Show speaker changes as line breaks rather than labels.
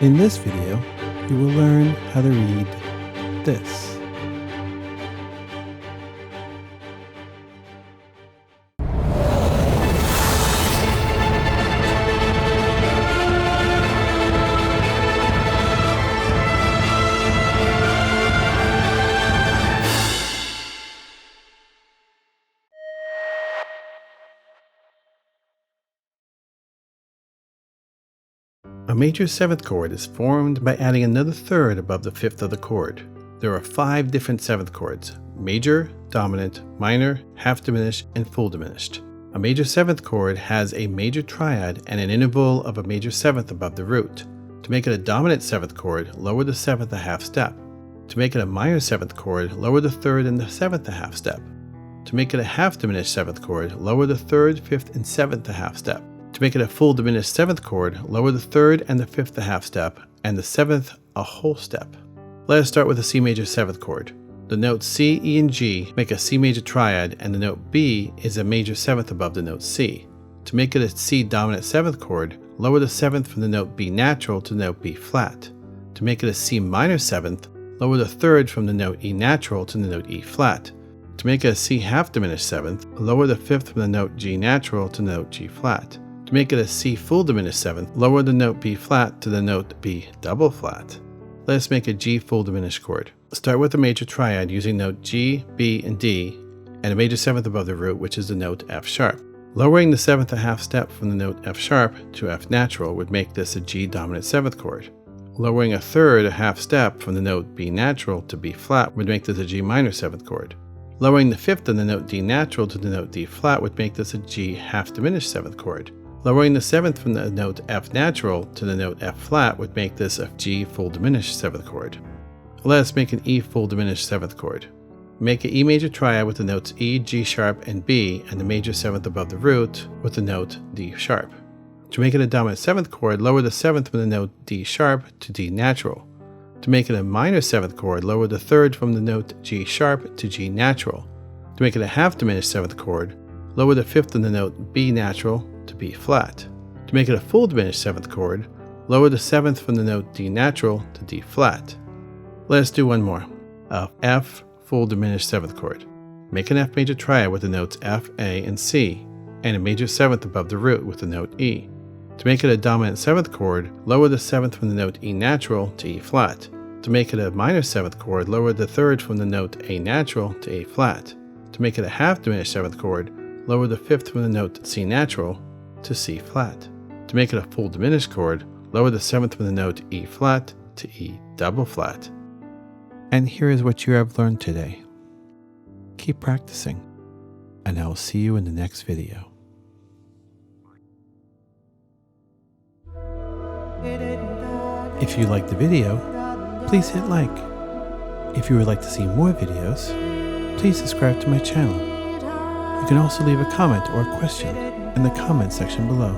In this video, you will learn how to read this. A major seventh chord is formed by adding another third above the fifth of the chord. There are 5 different seventh chords: major, dominant, minor, half diminished, and full diminished. A major seventh chord has a major triad and an interval of a major seventh above the root. To make it a dominant seventh chord, lower the seventh a half step. To make it a minor seventh chord, lower the third and the seventh a half step. To make it a half diminished seventh chord, lower the third, fifth, and seventh a half step. To make it a full diminished seventh chord, lower the third and the fifth a half step, and the seventh a whole step. Let us start with the C major seventh chord. The notes C, E, and G make a C major triad, and the note B is a major seventh above the note C. To make it a C dominant seventh chord, lower the seventh from the note B natural to the note B flat. To make it a C minor seventh, lower the third from the note E natural to the note E flat. To make it a C half diminished seventh, lower the fifth from the note G natural to the note G flat. To make it a C full diminished seventh, lower the note B flat to the note B double flat. Let us make a G full diminished chord. Start with a major triad using note G, B, and D, and a major seventh above the root, which is the note F sharp. Lowering the seventh a half step from the note F sharp to F natural would make this a G dominant seventh chord. Lowering a third a half step from the note B natural to B flat would make this a G minor seventh chord. Lowering the fifth of the note D natural to the note D flat would make this a G half diminished seventh chord. Lowering the seventh from the note F natural to the note F flat would make this a G full diminished seventh chord. Let us make an E full diminished seventh chord. Make an E major triad with the notes E, G sharp, and B, and the major seventh above the root with the note D sharp. To make it a dominant seventh chord, lower the seventh from the note D sharp to D natural. To make it a minor seventh chord, lower the third from the note G sharp to G natural. To make it a half diminished seventh chord, lower the fifth of the note B natural to B flat. To make it a full diminished seventh chord, lower the seventh from the note D natural to D flat. Let us do one more. A F full diminished seventh chord. Make an F major triad with the notes F, A, and C, and a major seventh above the root with the note E. To make it a dominant seventh chord, lower the seventh from the note E natural to E flat. To make it a minor seventh chord, lower the third from the note A natural to A flat. To make it a half diminished seventh chord, lower the fifth from the note C natural to C flat. To make it a full diminished chord, lower the seventh from the note E flat to E double flat. And here is what you have learned today. Keep practicing, and I will see you in the next video. If you liked the video, please hit like. If you would like to see more videos, please subscribe to my channel. You can also leave a comment or a question in the comment section below.